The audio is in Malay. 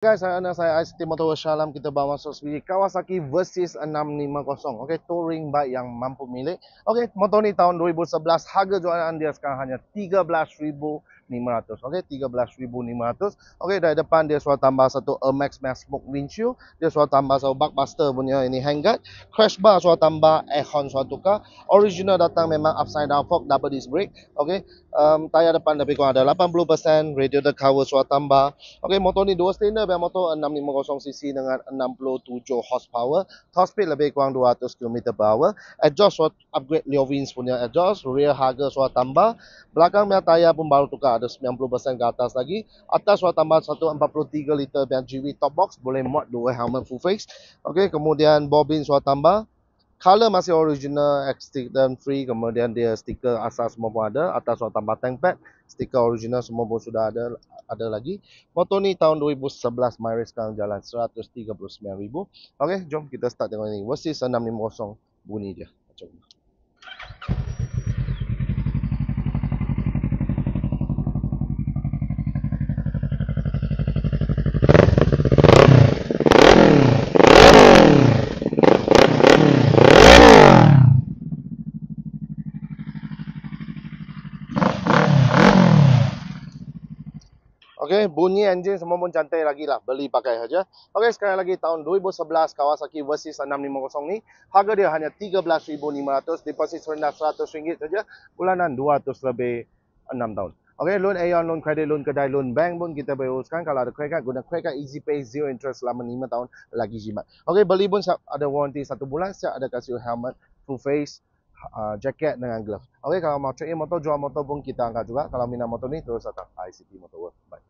Guys, saya ICT Motor Shalom. Kita bawa masuk speed Kawasaki Versys 650. Okey, touring bike yang mampu milik. Okey, motor ni tahun 2011. Harga jualan dia sekarang hanya 13,500. Okey, 13,500. Okey, dari depan dia sudah tambah satu Max Max Smoke windshield. Dia sudah tambah satu Buckbuster punya ini handguard. Crash bar sudah tambah, aircon sudah tukar. Original datang memang upside down fork, double disc brake. Okey, tayar depan lebih kurang ada 80%. Radiator cover sudah tambah. Okey, motor ni dua silinder, motor 650cc dengan 67 horsepower. Top speed lebih kurang 200 km/h. Exhaust sudah upgrade Leovins punya exhaust. Rear harga sudah tambah. Belakang punya tayar pun baru tukar, ada 90% ke atas lagi. Atas sudah tambah 143 liter GV top box, boleh muat dua helmet full face. Okey, kemudian bobin sudah tambah. Color masih original, accident free. Kemudian dia stiker asal semua pun ada. Atas sudah tambah tank pad, stiker original semua pun sudah ada lagi. Motor ni tahun 2011, mileage sekarang jalan 139,000. Okey, jom kita start tengok ni. Versys 650 bunyi dia. Macam ni. Okey, bunyi enjin semua pun cantik lagi lah. Beli pakai saja. Okey, sekali lagi tahun 2011 Kawasaki Versys 650 ni. Harga dia hanya 13,500. Deposit rendah RM100 saja. Bulanan 200 lebih 6 tahun. Okey, loan Aeon, loan kredit, loan kedai, loan bank pun kita boleh uruskan. Kalau ada credit card, guna credit card Easy Pay, zero interest selama 5 tahun lagi jimat. Okey, beli pun ada warranty 1 bulan. Siap ada kasih helmet, full face, jaket dengan glove. Okey, kalau mau trade in motor, jual motor pun kita angkat juga. Kalau minat motor ni, terus datang ICT Motor World. Bye.